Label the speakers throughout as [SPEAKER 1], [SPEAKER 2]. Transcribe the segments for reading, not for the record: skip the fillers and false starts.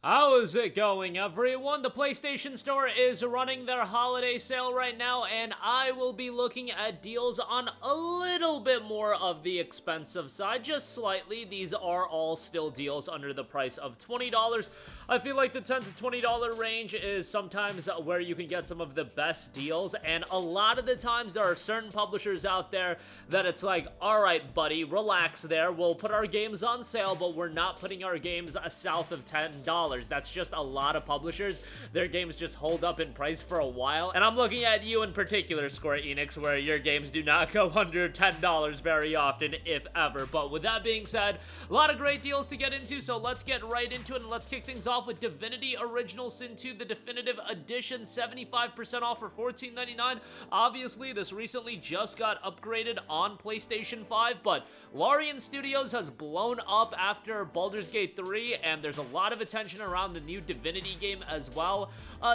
[SPEAKER 1] How is it going, everyone? The PlayStation Store is running their holiday sale right now, and I will be looking at deals on a little bit more of the expensive side, just slightly. These are all still deals under the price of $20. I feel like the $10 to $20 range is sometimes where you can get some of the best deals, and a lot of the times there are certain publishers out there that it's like, alright buddy, relax there, we'll put our games on sale, but we're not putting our games south of $10. That's just a lot of publishers. Their games just hold up in price for a while. And I'm looking at you in particular, Square Enix, where your games do not go under $10 very often, if ever. But with that being said, a lot of great deals to get into, so let's get right into it and let's kick things off with Divinity Original Sin 2, the Definitive Edition, 75% off for $14.99. Obviously, this recently just got upgraded on PlayStation 5, but Larian Studios has blown up after Baldur's Gate 3, and there's a lot of attention around the new Divinity game as well.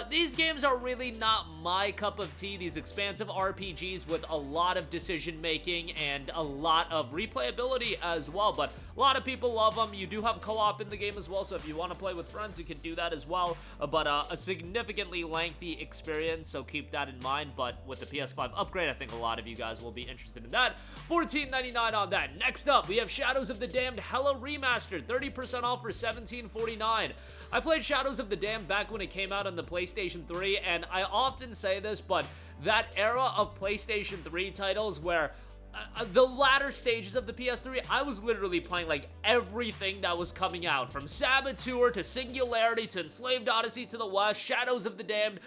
[SPEAKER 1] These games are really not my cup of tea, these expansive RPGs with a lot of decision making and a lot of replayability as well, but a lot of people love them. You do have co-op in the game as well, so if you want to play with friends, you can do that as well, but a significantly lengthy experience, so keep that in mind. But with the PS5 upgrade, I think a lot of you guys will be interested in that. $14.99 on that. Next up, we have Shadows of the Damned Hella Remastered, 30% off for $17.49. I played Shadows of the Damned back when it came out on the PlayStation 3, and I often say this, but that era of PlayStation 3 titles where the latter stages of the PS3, I was literally playing like everything that was coming out, from Saboteur to Singularity to Enslaved Odyssey to the West, Shadows of the Damned.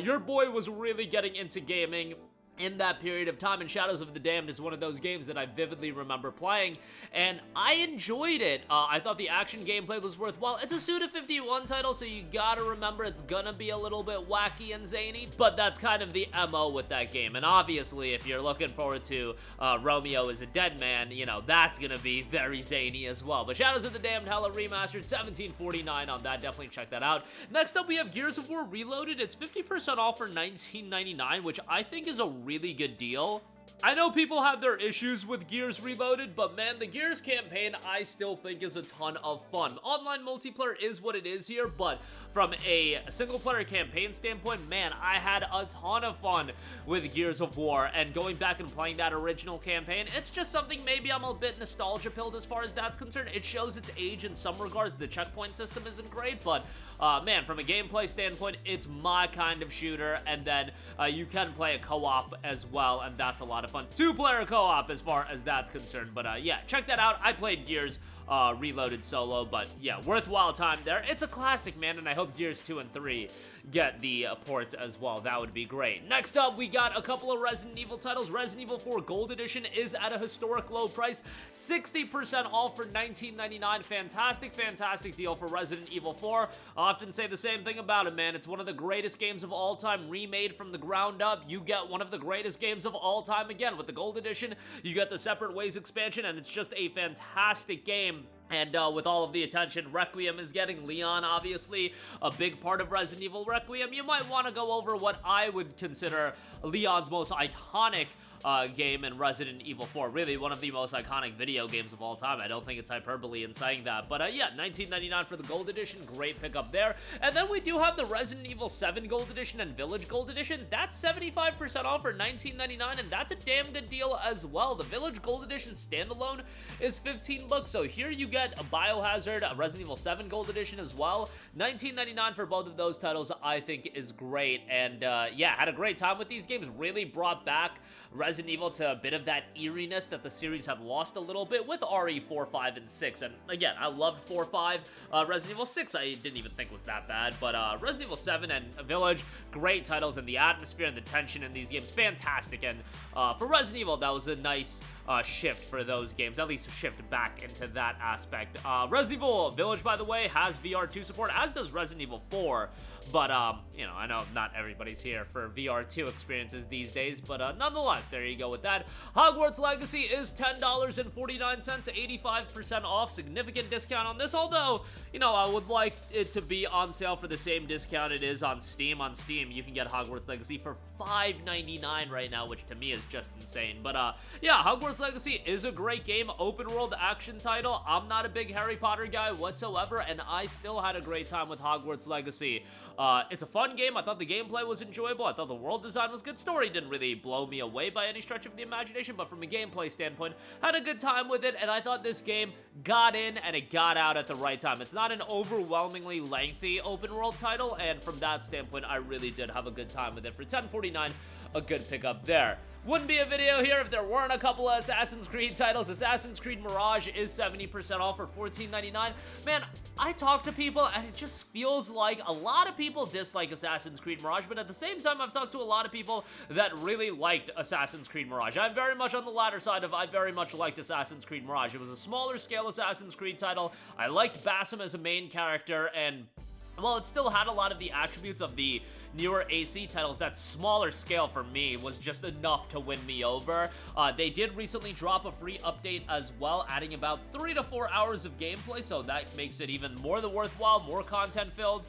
[SPEAKER 1] Your boy was really getting into gaming in that period of time, and Shadows of the Damned is one of those games that I vividly remember playing, and I enjoyed it. I thought the action gameplay was worthwhile. It's a Suda51 title, so you gotta remember it's gonna be a little bit wacky and zany, but that's kind of the MO with that game, and obviously, if you're looking forward to Romeo is a Dead Man, you know, that's gonna be very zany as well. But Shadows of the Damned Hella Remastered, $17.49 on that, definitely check that out. Next up, we have Gears of War Reloaded. It's 50% off for $19.99, which I think is a really good deal. I know people have their issues with Gears Reloaded, but man, the Gears campaign I still think is a ton of fun. Online multiplayer is what it is here, but from a single-player campaign standpoint, man, I had a ton of fun with Gears of War, and going back and playing that original campaign, it's just something maybe I'm a bit nostalgia-pilled as far as that's concerned. It shows its age in some regards. The checkpoint system isn't great, but man, from a gameplay standpoint, it's my kind of shooter, and then you can play a co-op as well, and that's a lot of fun. Two-player co-op as far as that's concerned, but yeah, check that out. I played Gears Reloaded solo, but yeah, worthwhile time there. It's a classic, man, and I hope Gears 2 and 3 get the ports as well. That would be great. Next up, we got a couple of Resident Evil titles. Resident Evil 4 Gold Edition is at a historic low price, 60% off for $19.99. Fantastic, fantastic deal for Resident Evil 4. I often say the same thing about it, man. It's one of the greatest games of all time, remade from the ground up. You get one of the greatest games of all time again. With the Gold Edition, you get the Separate Ways expansion, and it's just a fantastic game. And with all of the attention Requiem is getting, Leon, obviously, a big part of Resident Evil Requiem, you might want to go over what I would consider Leon's most iconic game in Resident Evil 4. Really, one of the most iconic video games of all time. I don't think it's hyperbole in saying that. But yeah, $19.99 for the Gold Edition. Great pickup there. And then we do have the Resident Evil 7 Gold Edition and Village Gold Edition. That's 75% off for $19.99, and that's a damn good deal as well. The Village Gold Edition standalone is $15, so here you get a Biohazard, a Resident Evil 7 Gold Edition as well. $19.99 for both of those titles, I think, is great. And yeah, had a great time with these games. Really brought back Resident Evil to a bit of that eeriness that the series had lost a little bit with RE 4, 5, and 6. And again, I loved 4, 5. Resident Evil 6, I didn't even think was that bad. But Resident Evil 7 and Village, great titles, and the atmosphere and the tension in these games, fantastic. And for Resident Evil, that was a nice shift for those games, at least a shift back into that aspect. Resident Evil Village, by the way, has VR2 support, as does Resident Evil 4. But, you know, I know not everybody's here for VR2 experiences these days, but nonetheless, there there you go with that. Hogwarts Legacy is $10.49, 85% off, significant discount on this, although, you know, I would like it to be on sale for the same discount it is on Steam. On Steam, you can get Hogwarts Legacy for $5.99 right now, which to me is just insane. But yeah, Hogwarts Legacy is a great game, open world action title. I'm not a big Harry Potter guy whatsoever, and I still had a great time with Hogwarts Legacy. It's a fun game. I thought the gameplay was enjoyable. I thought the world design was good. Story didn't really blow me away by any stretch of the imagination, but from a gameplay standpoint, had a good time with it, and I thought this game got in and it got out at the right time. It's not an overwhelmingly lengthy open world title, and from that standpoint, I really did have a good time with it. For $10.49, a good pickup there. Wouldn't be a video here if there weren't a couple of Assassin's Creed titles. Assassin's Creed Mirage is 70% off for $14.99. Man, I talk to people and it just feels like a lot of people dislike Assassin's Creed Mirage, but at the same time, I've talked to a lot of people that really liked Assassin's Creed Mirage. I'm very much on the latter side of I very much liked Assassin's Creed Mirage. It was a smaller scale Assassin's Creed title. I liked Basim as a main character, and well, it still had a lot of the attributes of the newer AC titles. That smaller scale for me was just enough to win me over. They did recently drop a free update as well, adding about 3 to 4 hours of gameplay, so that makes it even more the worthwhile, more content filled.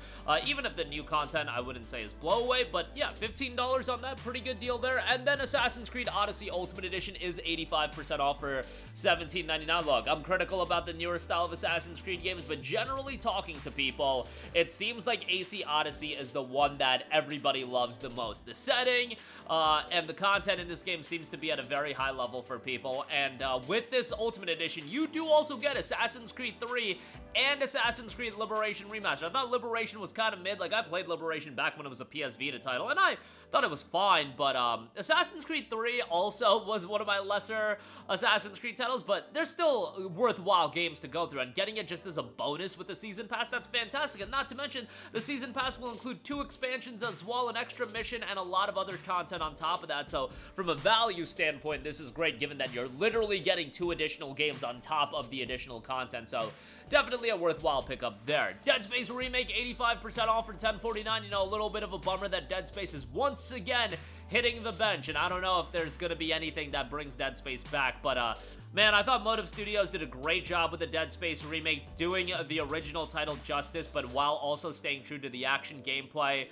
[SPEAKER 1] Even if the new content I wouldn't say is blow away, but yeah, $15 on that, pretty good deal there. And then Assassin's Creed Odyssey Ultimate Edition is 85% off for $17.99. Look, I'm critical about the newer style of Assassin's Creed games, but generally talking to people, it seems like AC Odyssey is the one that everybody loves the most. The setting and the content in this game seems to be at a very high level for people, and with this Ultimate Edition, you do also get Assassin's Creed 3 and Assassin's Creed Liberation Remastered. I thought Liberation was kind of mid. Like, I played Liberation back when it was a PS Vita title, and I thought it was fine, but Assassin's Creed 3 also was one of my lesser Assassin's Creed titles, but they're still worthwhile games to go through, and getting it just as a bonus with the Season Pass, that's fantastic. And not to mention, the Season Pass will include 2 expansions as well, an extra mission, and a lot of other content on top of that. So from a value standpoint, this is great, given that you're literally getting 2 additional games on top of the additional content. So definitely a worthwhile pickup there. Dead Space Remake, 85% off for $10.49. You know, a little bit of a bummer that Dead Space is once again hitting the bench, and I don't know if there's gonna be anything that brings Dead Space back, but man, I thought Motive Studios did a great job with the Dead Space remake, doing the original title justice, but while also staying true to the action gameplay.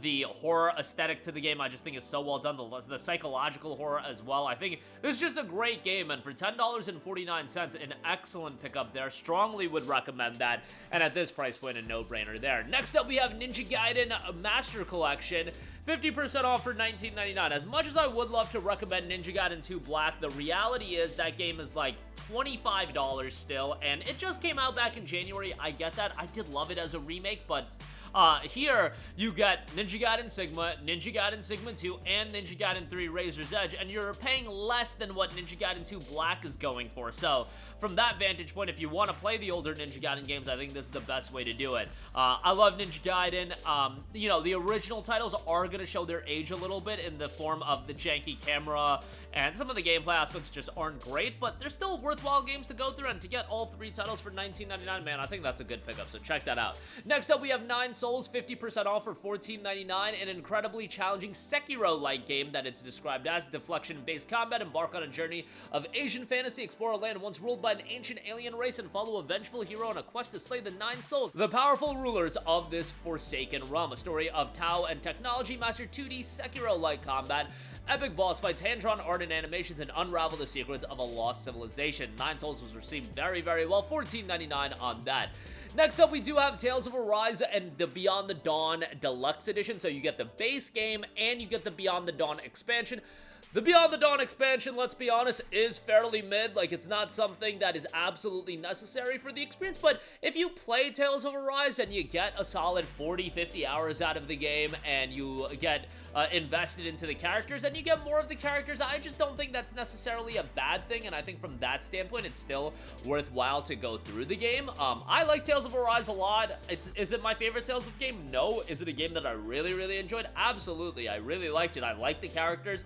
[SPEAKER 1] The horror aesthetic to the game, I just think is so well done. The psychological horror as well. I think this is just a great game, and for $10.49, an excellent pickup there. Strongly would recommend that, and at this price point, a no-brainer there. Next up, we have Ninja Gaiden Master Collection, 50% off for $19.99. As much as I would love to recommend Ninja Gaiden 2 Black, the reality is that game is like $25 still, and it just came out back in January. I get that. I did love it as a remake, but here you get Ninja Gaiden Sigma, Ninja Gaiden Sigma 2, and Ninja Gaiden 3 Razor's Edge, and you're paying less than what Ninja Gaiden 2 Black is going for. So from that vantage point, if you want to play the older Ninja Gaiden games, I think this is the best way to do it. I love Ninja Gaiden. You know, the original titles are going to show their age a little bit in the form of the janky camera, and some of the gameplay aspects just aren't great, but they're still worthwhile games to go through, and to get all 3 titles for $19.99, man, I think that's a good pickup, so check that out. Next up, we have 9 Sols, 50% off for $14.99, an incredibly challenging Sekiro-like game that it's described as. Deflection-based combat, embark on a journey of Asian fantasy, explore a land once ruled by an ancient alien race, and follow a vengeful hero on a quest to slay the 9 souls, the powerful rulers of this forsaken realm. A story of Tao and technology, master 2D Sekiro-like combat, epic boss fights, hand-drawn art and animations, and unravel the secrets of a lost civilization. 9 Souls was received very, very well. $14.99 on that. Next up, we do have Tales of Arise and the Beyond the Dawn Deluxe Edition. So you get the base game and you get the Beyond the Dawn expansion. The Beyond the Dawn expansion, let's be honest, is fairly mid. Like, it's not something that is absolutely necessary for the experience, but if you play Tales of Arise and you get a solid 40-50 hours out of the game and you get invested into the characters and you get more of the characters, I just don't think that's necessarily a bad thing, and I think from that standpoint, it's still worthwhile to go through the game. I like Tales of Arise a lot. Is it my favorite Tales of game? No. Is it a game that I really, really enjoyed? Absolutely. I really liked it. I like the characters.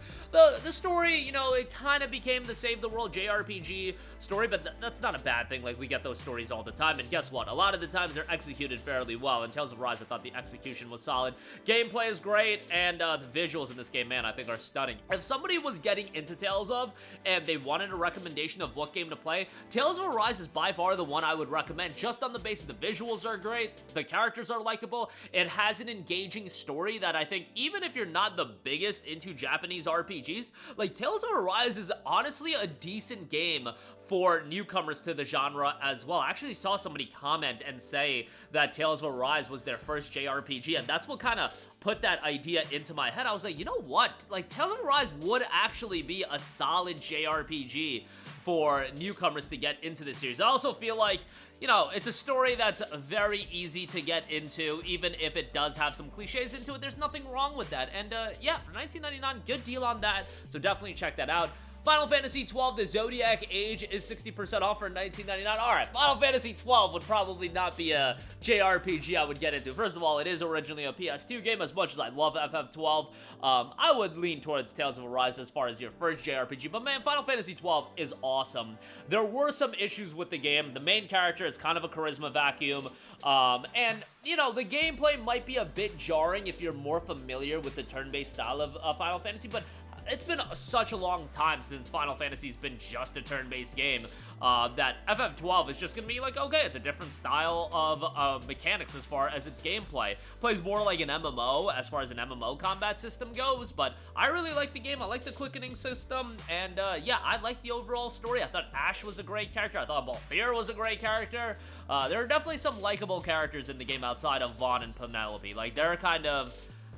[SPEAKER 1] the story, you know, it kind of became the Save the World JRPG story, but that's not a bad thing. Like, we get those stories all the time, and guess what? A lot of the times they're executed fairly well. In Tales of Arise, I thought the execution was solid. Gameplay is great, and the visuals in this game, man, I think are stunning. If somebody was getting into Tales of, and they wanted a recommendation of what game to play, Tales of Arise is by far the one I would recommend, just on the basis the visuals are great, the characters are likable, it has an engaging story that I think, even if you're not the biggest into Japanese RPGs, like, Tales of Arise is honestly a decent game for newcomers to the genre as well. I actually saw somebody comment and say that Tales of Arise was their first JRPG, and that's what kind of put that idea into my head. I was like, you know what? Like, Tales of Arise would actually be a solid JRPG for newcomers to get into this series. I also feel like, you know, it's a story that's very easy to get into, even if it does have some cliches into it. There's nothing wrong with that. And yeah, for $19.99, good deal on that. So definitely check that out. Final Fantasy XII, the Zodiac Age is 60% off for $19.99. Alright, Final Fantasy XII would probably not be a JRPG I would get into. First of all, it is originally a PS2 game. As much as I love FF12, I would lean towards Tales of Arise as far as your first JRPG. But man, Final Fantasy XII is awesome. There were some issues with the game. The main character is kind of a charisma vacuum. And, you know, the gameplay might be a bit jarring if you're more familiar with the turn-based style of Final Fantasy, but it's been such a long time since Final Fantasy's been just a turn-based game that FF12 is just gonna be like, okay, it's a different style of mechanics as far as its gameplay. Plays more like an MMO as far as an MMO combat system goes, but I really like the game. I like the quickening system, and yeah, I like the overall story. I thought Ash was a great character. I thought Balthier was a great character. There are definitely some likable characters in the game outside of Vaughn and Penelope. Like, they're kind of...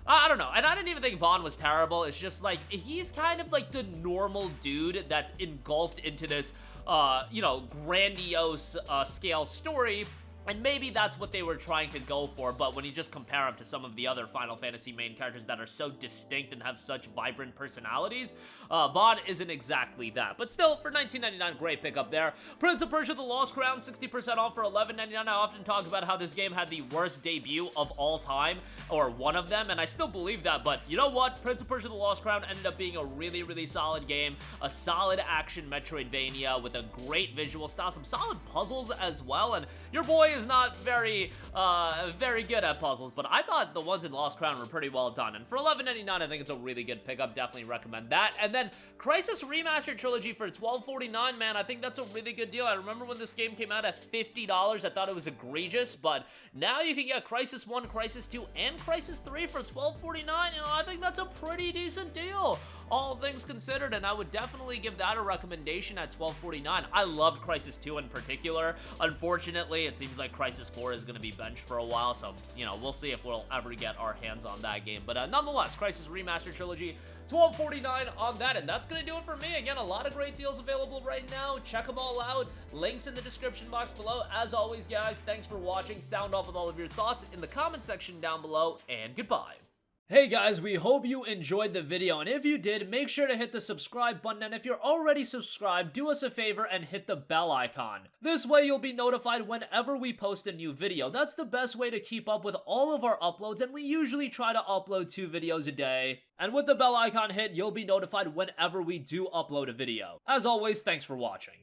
[SPEAKER 1] I don't know, and I didn't even think Vaughn was terrible. It's just like, he's kind of like the normal dude that's engulfed into this, you know, grandiose scale story. And maybe that's what they were trying to go for, but when you just compare him to some of the other Final Fantasy main characters that are so distinct and have such vibrant personalities, Vaughn isn't exactly that. But still, for $19.99, great pickup there. Prince of Persia: The Lost Crown, 60% off for $11.99. I often talk about how this game had the worst debut of all time, or one of them, and I still believe that, but you know what? Prince of Persia: The Lost Crown ended up being a really, really solid game, a solid action Metroidvania with a great visual style, some solid puzzles as well, and your boy is not very good at puzzles, but I thought the ones in Lost Crown were pretty well done, and for $11.99, I think it's a really good pickup. Definitely recommend that. And then Crysis Remastered Trilogy for $12.49, man, I think that's a really good deal. I remember when this game came out at $50, I thought it was egregious, but now you can get Crysis 1, Crysis 2, and Crysis 3 for $12.49, you know, I think that's a pretty decent deal, all things considered, and I would definitely give that a recommendation at $12.49. I loved Crysis 2 in particular. Unfortunately, it seems like Crysis 4 is going to be benched for a while, so, you know, we'll see if we'll ever get our hands on that game. But nonetheless, Crysis Remastered Trilogy, $12.49 on that, and that's going to do it for me. Again, a lot of great deals available right now. Check them all out. Links in the description box below. As always, guys, thanks for watching. Sound off with all of your thoughts in the comment section down below, and goodbye. Hey guys, we hope you enjoyed the video, and if you did, make sure to hit the subscribe button, and if you're already subscribed, do us a favor and hit the bell icon. This way you'll be notified whenever we post a new video. That's the best way to keep up with all of our uploads, and we usually try to upload 2 videos a day. And with the bell icon hit, you'll be notified whenever we do upload a video. As always, thanks for watching.